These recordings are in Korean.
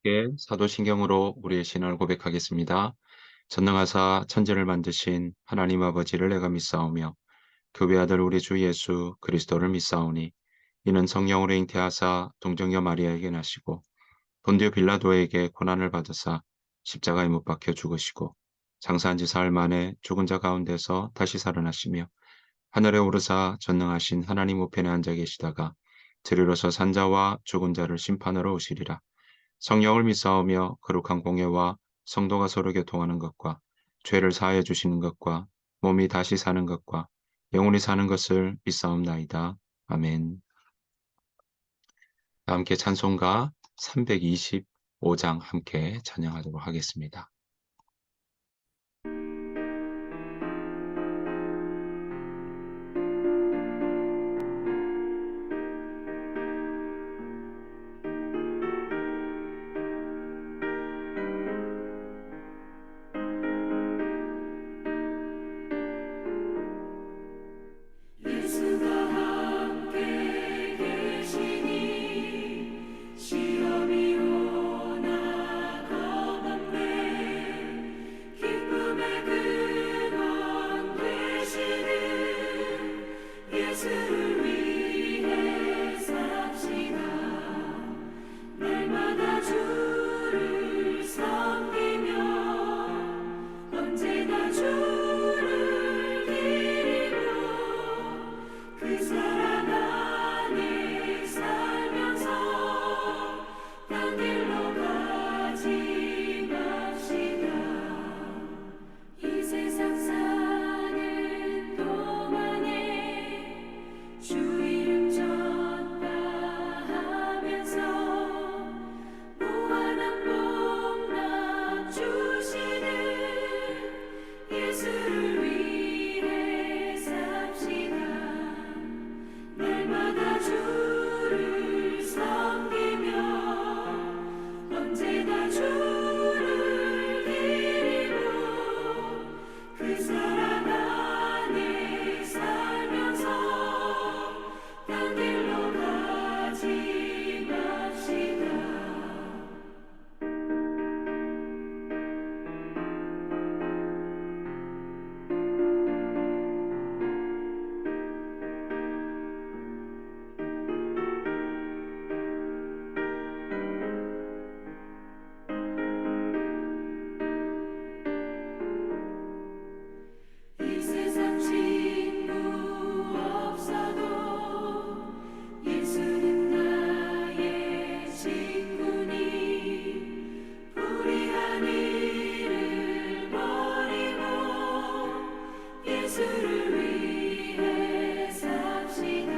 함께 사도신경으로 우리의 신앙을 고백하겠습니다. 전능하사 천지를 만드신 하나님 아버지를 내가 믿사오며 교배 아들 우리 주 예수 그리스도를 믿사오니 이는 성령으로 잉태하사 동정녀 마리아에게 나시고 본디오 빌라도에게 고난을 받으사 십자가에 못 박혀 죽으시고 장사한 지 사흘 만에 죽은 자 가운데서 다시 살아나시며 하늘에 오르사 전능하신 하나님 우편에 앉아 계시다가 들으러서 산자와 죽은 자를 심판하러 오시리라. 성령을 믿사오며 거룩한 공예와 성도가 서로 교통하는 것과 죄를 사하여 주시는 것과 몸이 다시 사는 것과 영원히 사는 것을 믿사옵나이다. 아멘. 함께 찬송가 325장 함께 찬양하도록 하겠습니다. 예수가 함께 계시니 시험이 오나 겁없네. 기쁨의 근원 되시는 예수를 위해 삽시다. 날마다 주를 섬기며 언제나 주를 기리며 그 사랑 안에 살면서 딴 길로 가지 맙시다. 이 세상 사는 동안에 주 이름 전파하면서 무한한 복락 주시는 예수를 위해 삽시다. 날마다 주를 섬기며 언제나 주를 기리며 그 사랑 안에 살면서 딴 길로 가지 맙시다. 이 세상 친구 없어도 예수는 나의 친구니 불의한 일을 버리고 예수를 위해 삽시다.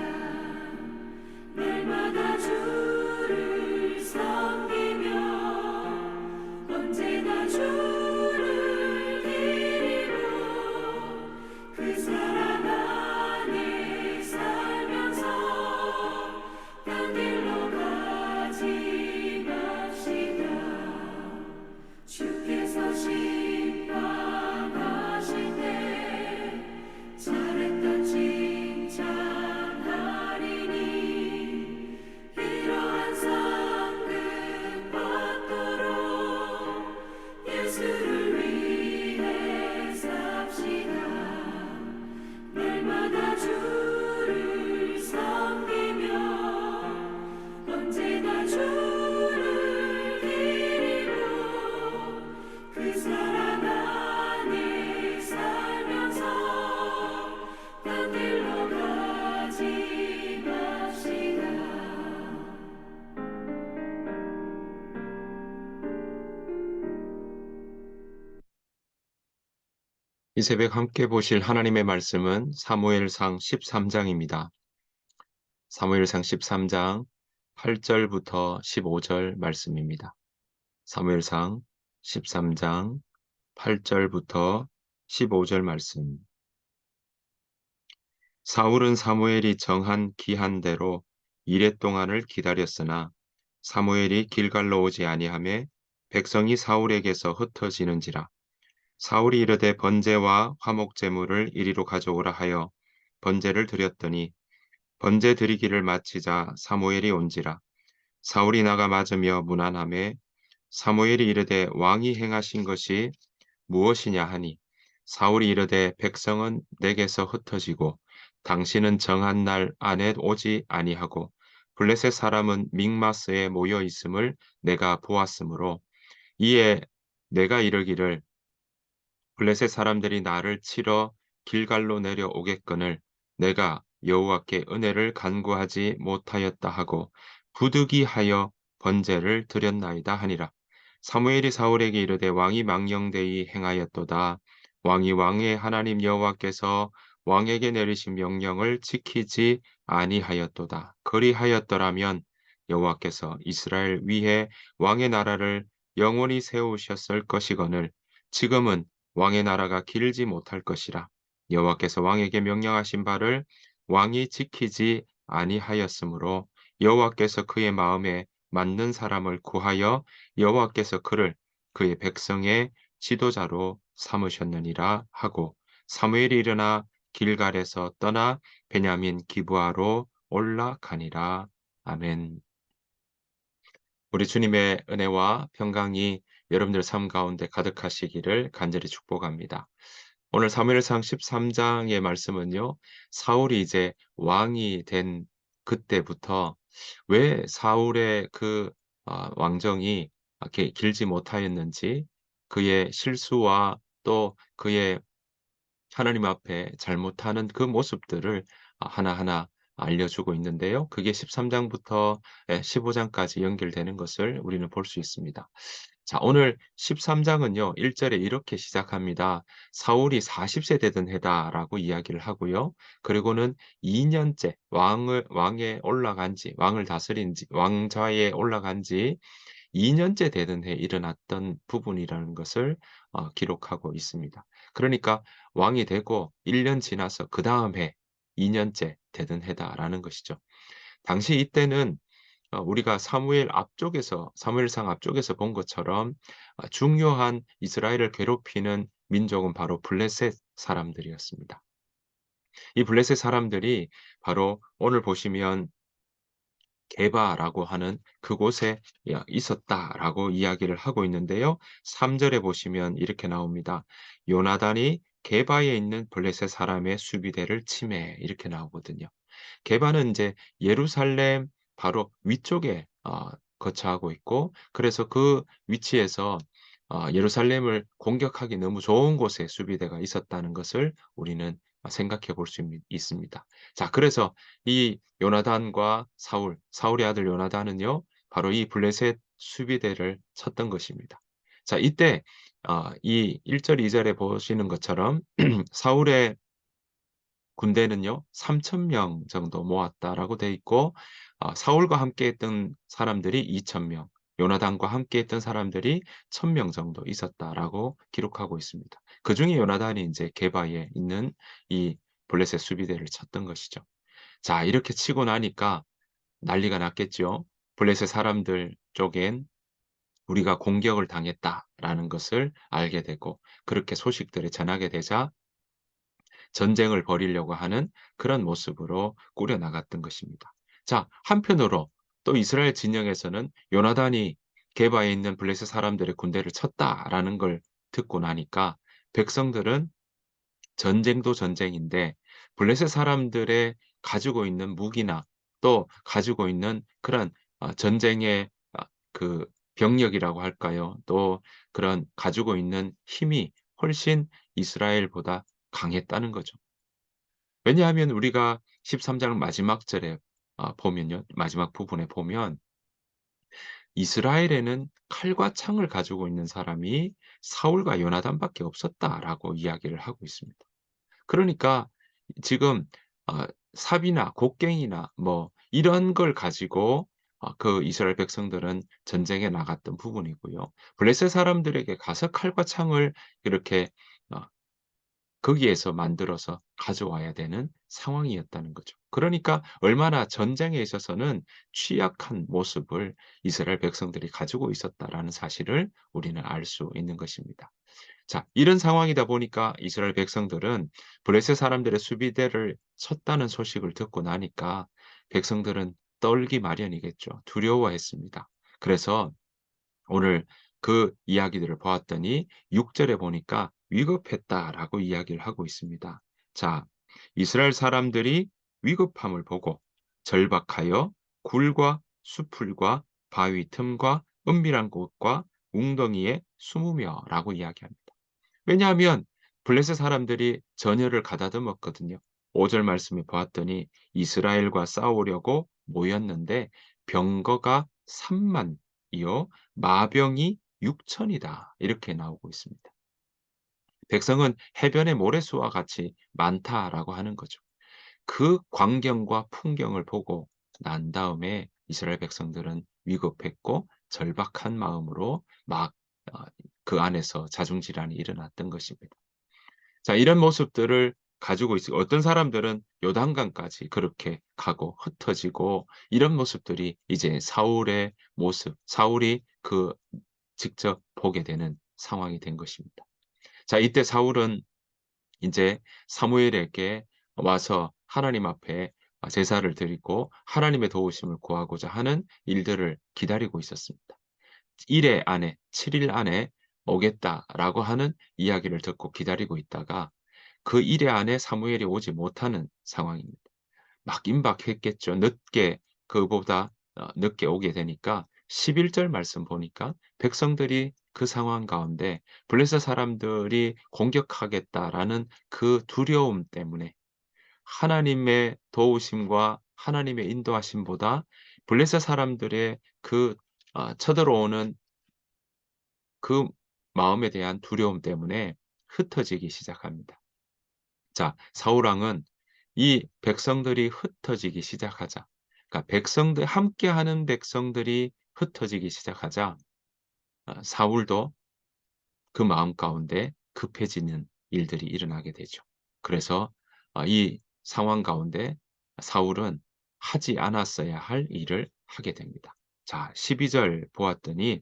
날마다 주를 섬기며 언제나 주를 기리며 그 사랑 안에 살면서 딴 길로 가지 맙시다. 주께서 심판하실 때 잘했다 칭찬하리니 이러한 상급 받도록 예수를 위해 삽시다. 날마다 주를 섬기며 언제나 주를 기리며 그 사랑 안에 살면서 딴 길로 가지 맙시다. 이 새벽 함께 보실 하나님의 말씀은 사무엘상 13장입니다. 사무엘상 13장 8절부터 15절 말씀입니다. 사무엘상 13장 8절부터 15절 말씀. 사울은 사무엘이 정한 기한대로 이레 동안을 기다렸으나 사무엘이 길갈로 오지 아니하매 백성이 사울에게서 흩어지는지라. 사울이 이르되 번제와 화목 제물을 이리로 가져오라 하여 번제를 드렸더니 번제 드리기를 마치자 사무엘이 온지라. 사울이 나가 맞으며 문안하매 사무엘이 이르되 왕이 행하신 것이 무엇이냐 하니 사울이 이르되 백성은 내게서 흩어지고 당신은 정한 날 안에 오지 아니하고 블레셋 사람은 믹마스에 모여 있음을 내가 보았으므로 이에 내가 이르기를 블레셋 사람들이 나를 치러 길갈로 내려오겠거늘 내가 여호와께 은혜를 간구하지 못하였다 하고 부득이하여 번제를 드렸나이다 하니라. 사무엘이 사울에게 이르되 왕이 망령되이 행하였도다. 왕이 왕의 하나님 여호와께서 왕에게 내리신 명령을 지키지 아니하였도다. 그리하였더라면 여호와께서 이스라엘 위에 왕의 나라를 영원히 세우셨을 것이거늘 지금은 왕의 나라가 길지 못할 것이라. 여호와께서 왕에게 명령하신 바를 왕이 지키지 아니하였으므로 여호와께서 그의 마음에 맞는 사람을 구하여 여호와께서 그를 그의 백성의 지도자로 삼으셨느니라 하고 사무엘이 일어나 길갈에서 떠나 베냐민 기브아로 올라가니라. 아멘. 우리 주님의 은혜와 평강이 여러분들 삶 가운데 가득하시기를 간절히 축복합니다. 오늘 사무엘상 13장의 말씀은요. 사울이 이제 왕이 된 그때부터 왜 사울의 그 왕정이 이렇게 길지 못하였는지 그의 실수와 또 그의 하나님 앞에 잘못하는 그 모습들을 하나하나 알려주고 있는데요. 그게 13장부터 15장까지 연결되는 것을 우리는 볼 수 있습니다. 자, 오늘 13장은요. 1절에 이렇게 시작합니다. 사울이 40세 되던 해다라고 이야기를 하고요. 그리고는 2년째 왕에 올라간 지, 왕을 다스린 지, 왕좌에 올라간 지 2년째 되던 해에 일어났던 부분이라는 것을 기록하고 있습니다. 그러니까 왕이 되고 1년 지나서 그다음 해 2년째 되던 해다라는 것이죠. 당시 이때는 우리가 사무엘상 앞쪽에서 본 것처럼 중요한 이스라엘을 괴롭히는 민족은 바로 블레셋 사람들이었습니다. 이 블레셋 사람들이 바로 오늘 보시면 게바라고 하는 그곳에 있었다라고 이야기를 하고 있는데요. 3절에 보시면 이렇게 나옵니다. 요나단이 게바에 있는 블레셋 사람의 수비대를 치매 이렇게 나오거든요. 게바는 이제 예루살렘 바로 위쪽에 거처하고 있고 그래서 그 위치에서 예루살렘을 공격하기 너무 좋은 곳에 수비대가 있었다는 것을 우리는 생각해 볼 수 있습니다. 자, 그래서 이 요나단과 사울의 아들 요나단은요, 바로 이 블레셋 수비대를 쳤던 것입니다. 자, 이때 이 1절, 2절에 보시는 것처럼 사울의 군대는요 3,000명 정도 모았다라고 돼 있고 사울과 함께 했던 사람들이 2,000명, 요나단과 함께 했던 사람들이 1,000명 정도 있었다라고 기록하고 있습니다. 그중에 요나단이 이제 게바에 있는 이 블레셋 수비대를 쳤던 것이죠. 자, 이렇게 치고 나니까 난리가 났겠죠. 블레셋 사람들 쪽엔 우리가 공격을 당했다라는 것을 알게 되고 그렇게 소식들을 전하게 되자 전쟁을 벌이려고 하는 그런 모습으로 꾸려 나갔던 것입니다. 자, 한편으로 또 이스라엘 진영에서는 요나단이 게바에 있는 블레셋 사람들의 군대를 쳤다라는 걸 듣고 나니까 백성들은 전쟁도 전쟁인데 블레셋 사람들의 가지고 있는 무기나 또 가지고 있는 그런 전쟁의 그 병력이라고 할까요? 또 그런 가지고 있는 힘이 훨씬 이스라엘보다 강했다는 거죠. 왜냐하면 우리가 13장 마지막 절에 보면요. 마지막 부분에 보면 "이스라엘에는 칼과 창을 가지고 있는 사람이 사울과 요나단밖에 없었다."라고 이야기를 하고 있습니다. 그러니까 지금 삽이나 곡괭이나 뭐 이런 걸 가지고 그 이스라엘 백성들은 전쟁에 나갔던 부분이고요. 블레셋 사람들에게 가서 칼과 창을 이렇게 어 거기에서 만들어서 가져와야 되는 상황이었다는 거죠. 그러니까 얼마나 전쟁에 있어서는 취약한 모습을 이스라엘 백성들이 가지고 있었다라는 사실을 우리는 알 수 있는 것입니다. 자, 이런 상황이다 보니까 이스라엘 백성들은 블레셋 사람들의 수비대를 쳤다는 소식을 듣고 나니까 백성들은 떨기 마련이겠죠. 두려워했습니다. 그래서 오늘 그 이야기들을 보았더니 6절에 보니까 위급했다라고 이야기를 하고 있습니다. 자, 이스라엘 사람들이 위급함을 보고 절박하여 굴과 수풀과 바위 틈과 은밀한 곳과 웅덩이에 숨으며라고 이야기합니다. 왜냐하면 블레셋 사람들이 전열을 가다듬었거든요. 5절 말씀에 보았더니 이스라엘과 싸우려고 모였는데 병거가 3만이요 마병이 6천이다. 이렇게 나오고 있습니다. 백성은 해변의 모래수와 같이 많다라고 하는 거죠. 그 광경과 풍경을 보고 난 다음에 이스라엘 백성들은 위급했고 절박한 마음으로 막 그 안에서 자중질환이 일어났던 것입니다. 자, 이런 모습들을 가지고 있어 어떤 사람들은 요단강까지 그렇게 가고 흩어지고 이런 모습들이 이제 사울의 모습, 사울이 그 직접 보게 되는 상황이 된 것입니다. 자, 이때 사울은 인제 사무엘에게 와서 하나님 앞에 제사를 드리고 하나님의 도우심을 구하고자 하는 일들을 기다리고 있었습니다. 1회 안에 7일 안에 오겠다라고 하는 이야기를 듣고 기다리고 있다가 그 1회 안에 사무엘이 오지 못하는 상황입니다. 막 임박했겠죠. 늦게 그보다 늦게 오게 되니까 11절 말씀 보니까 백성들이 그 상황 가운데 블레셋 사람들이 공격하겠다라는 그 두려움 때문에 하나님의 도우심과 하나님의 인도하심보다 블레셋 사람들의 그 쳐들어오는 그 마음에 대한 두려움 때문에 흩어지기 시작합니다. 자, 사울 왕은 이 백성들이 흩어지기 시작하자, 그러니까 백성들 함께하는 백성들이 흩어지기 시작하자 사울도 그 마음 가운데 급해지는 일들이 일어나게 되죠. 그래서 이 상황 가운데 사울은 하지 않았어야 할 일을 하게 됩니다. 자, 12절 보았더니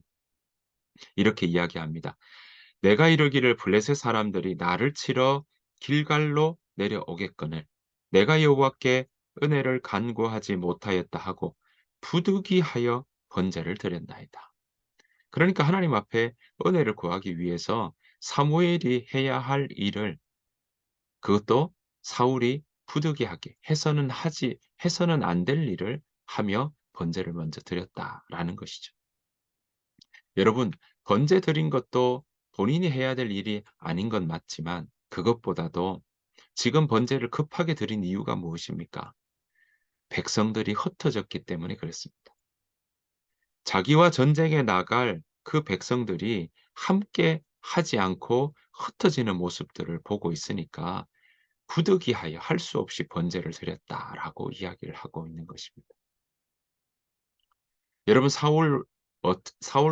이렇게 이야기합니다. 내가 이르기를 블레셋 사람들이 나를 치러 길갈로 내려오겠거늘 내가 여호와께 은혜를 간구하지 못하였다 하고 부득이하여 번제를 드렸나이다. 그러니까 하나님 앞에 은혜를 구하기 위해서 사무엘이 해야 할 일을 그것도 사울이 부득이하게 해서는 안 될 일을 하며 번제를 먼저 드렸다라는 것이죠. 여러분, 번제 드린 것도 본인이 해야 될 일이 아닌 건 맞지만 그것보다도 지금 번제를 급하게 드린 이유가 무엇입니까? 백성들이 흩어졌기 때문에 그렇습니다. 자기와 전쟁에 나갈 그 백성들이 함께 하지 않고 흩어지는 모습들을 보고 있으니까 부득이하여 할 수 없이 번제를 드렸다라고 이야기를 하고 있는 것입니다. 여러분, 사울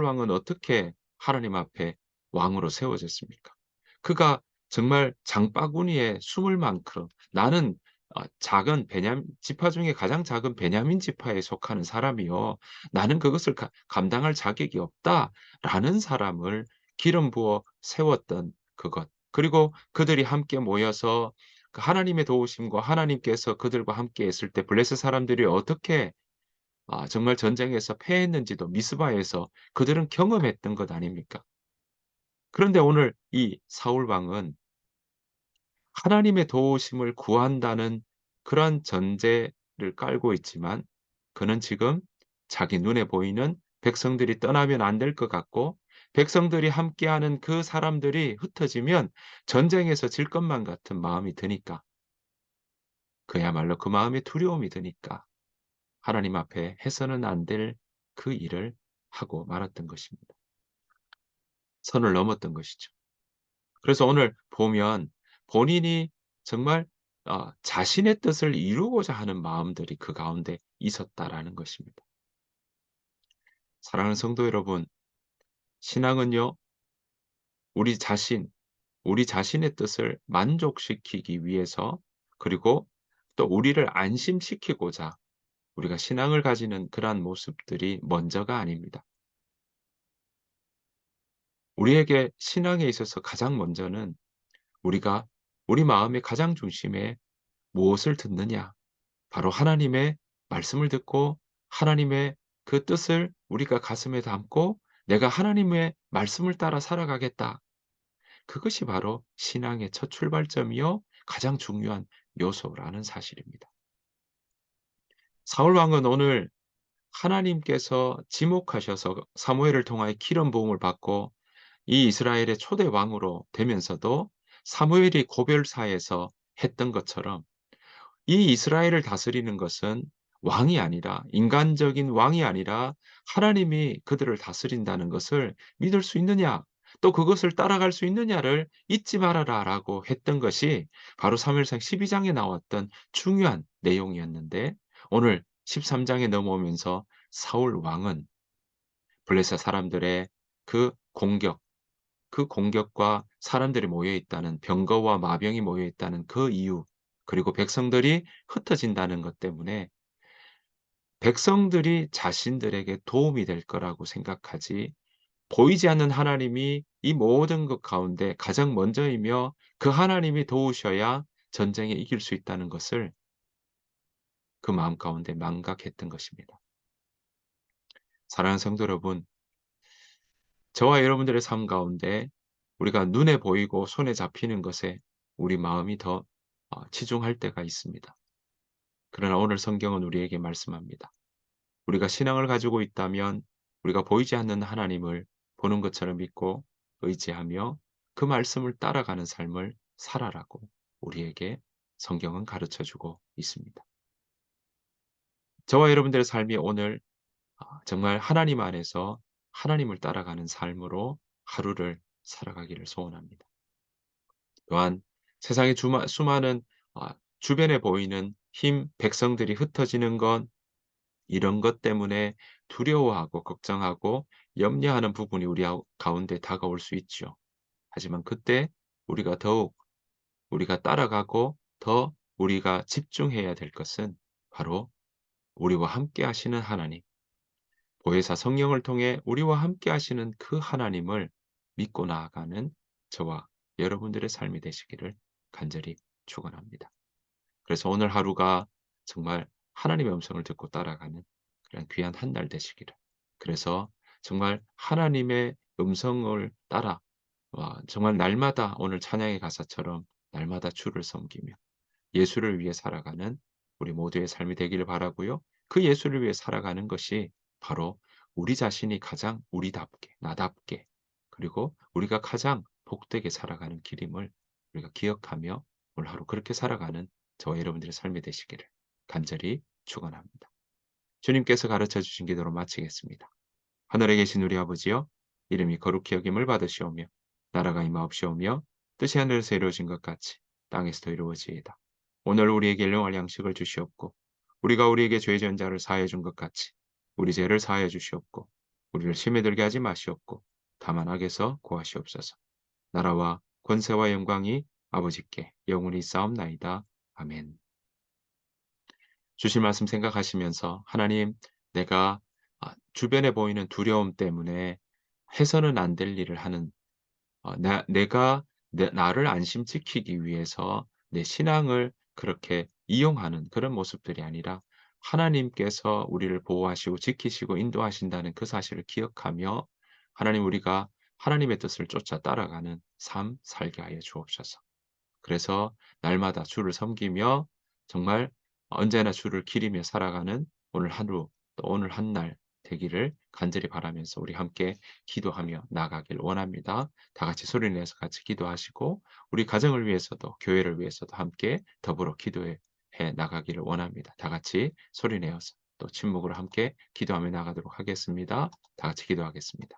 왕은 어떻게 하나님 앞에 왕으로 세워졌습니까? 그가 정말 장바구니에 숨을 만큼 나는 작은 베냐민 지파 중에 가장 작은 베냐민 지파에 속하는 사람이요. 나는 그것을 감당할 자격이 없다라는 사람을 기름 부어 세웠던 그것. 그리고 그들이 함께 모여서 그 하나님의 도우심과 하나님께서 그들과 함께 했을 때 블레셋 사람들이 어떻게 정말 전쟁에서 패했는지도 미스바에서 그들은 경험했던 것 아닙니까? 그런데 오늘 이 사울 왕은 하나님의 도우심을 구한다는 그런 전제를 깔고 있지만 그는 지금 자기 눈에 보이는 백성들이 떠나면 안 될 것 같고 백성들이 함께하는 그 사람들이 흩어지면 전쟁에서 질 것만 같은 마음이 드니까 그야말로 그 마음에 두려움이 드니까 하나님 앞에 해서는 안 될 그 일을 하고 말았던 것입니다. 선을 넘었던 것이죠. 그래서 오늘 보면 본인이 정말 자신의 뜻을 이루고자 하는 마음들이 그 가운데 있었다라는 것입니다. 사랑하는 성도 여러분, 신앙은요, 우리 자신, 우리 자신의 뜻을 만족시키기 위해서 그리고 또 우리를 안심시키고자 우리가 신앙을 가지는 그러한 모습들이 먼저가 아닙니다. 우리에게 신앙에 있어서 가장 먼저는 우리가 우리 마음의 가장 중심에 무엇을 듣느냐? 바로 하나님의 말씀을 듣고 하나님의 그 뜻을 우리가 가슴에 담고 내가 하나님의 말씀을 따라 살아가겠다. 그것이 바로 신앙의 첫 출발점이요 가장 중요한 요소라는 사실입니다. 사울 왕은 오늘 하나님께서 지목하셔서 사무엘을 통하여 기름 부음을 받고 이 이스라엘의 초대 왕으로 되면서도 사무엘이 고별사에서 했던 것처럼 이 이스라엘을 다스리는 것은 왕이 아니라 인간적인 왕이 아니라 하나님이 그들을 다스린다는 것을 믿을 수 있느냐? 또 그것을 따라갈 수 있느냐를 잊지 말아라라고 했던 것이 바로 사무엘상 12장에 나왔던 중요한 내용이었는데 오늘 13장에 넘어오면서 사울 왕은 블레셋 사람들의 그 공격, 그 공격과 사람들이 모여 있다는 병거와 마병이 모여 있다는 그 이유, 그리고 백성들이 흩어진다는 것 때문에 백성들이 자신들에게 도움이 될 거라고 생각하지 보이지 않는 하나님이 이 모든 것 가운데 가장 먼저이며 그 하나님이 도우셔야 전쟁에 이길 수 있다는 것을 그 마음 가운데 망각했던 것입니다. 사랑하는 성도 여러분, 저와 여러분들의 삶 가운데 우리가 눈에 보이고 손에 잡히는 것에 우리 마음이 더 치중할 때가 있습니다. 그러나 오늘 성경은 우리에게 말씀합니다. 우리가 신앙을 가지고 있다면 우리가 보이지 않는 하나님을 보는 것처럼 믿고 의지하며 그 말씀을 따라가는 삶을 살아라고 우리에게 성경은 가르쳐 주고 있습니다. 저와 여러분들의 삶이 오늘 정말 하나님 안에서 하나님을 따라가는 삶으로 하루를 살아가기를 소원합니다. 또한 세상의 수많은 주변에 보이는 힘, 백성들이 흩어지는 것, 이런 것 때문에 두려워하고 걱정하고 염려하는 부분이 우리 가운데 다가올 수 있죠. 하지만 그때 우리가 더욱 우리가 따라가고 더 우리가 집중해야 될 것은 바로 우리와 함께 하시는 하나님, 보혜사 성령을 통해 우리와 함께 하시는 그 하나님을 믿고 나아가는 저와 여러분들의 삶이 되시기를 간절히 축원합니다. 그래서 오늘 하루가 정말 하나님의 음성을 듣고 따라가는 그런 귀한 한 날 되시기를. 그래서 정말 하나님의 음성을 따라 정말 날마다 오늘 찬양의 가사처럼 날마다 주를 섬기며 예수를 위해 살아가는 우리 모두의 삶이 되기를 바라고요. 그 예수를 위해 살아가는 것이 바로 우리 자신이 가장 우리답게, 나답게, 그리고 우리가 가장 복되게 살아가는 길임을 우리가 기억하며 오늘 하루 그렇게 살아가는 저와 여러분들의 삶이 되시기를 간절히 축원합니다. 주님께서 가르쳐 주신 기도로 마치겠습니다. 하늘에 계신 우리 아버지여, 이름이 거룩히 여김을 받으시오며 나라가 임하옵시오며 뜻이 하늘에서 이루어진 것 같이 땅에서도 이루어지이다. 오늘 우리에게 일용할 양식을 주시옵고 우리가 우리에게 죄 지은 자를 사하여 준 것 같이 우리 죄를 사하여 주시옵고 우리를 시험에 들게 하지 마시옵고 다만 악에서 구하시옵소서. 나라와 권세와 영광이 아버지께 영원히 있사옵나이다. 아멘. 주실 말씀 생각하시면서 하나님, 내가 주변에 보이는 두려움 때문에 해서는 안 될 일을 하는 내가 나를 안심시키기 위해서 내 신앙을 그렇게 이용하는 그런 모습들이 아니라 하나님께서 우리를 보호하시고 지키시고 인도하신다는 그 사실을 기억하며 하나님, 우리가 하나님의 뜻을 쫓아 따라가는 삶 살게 하여 주옵소서. 그래서 날마다 주를 섬기며 정말 언제나 주를 기리며 살아가는 오늘 하루 또 오늘 한 날 되기를 간절히 바라면서 우리 함께 기도하며 나아가길 원합니다. 다 같이 소리 내서 같이 기도하시고 우리 가정을 위해서도 교회를 위해서도 함께 더불어 기도해 나가기를 원합니다. 다 같이 소리 내어서 또 침묵으로 함께 기도하며 나가도록 하겠습니다. 다 같이 기도하겠습니다.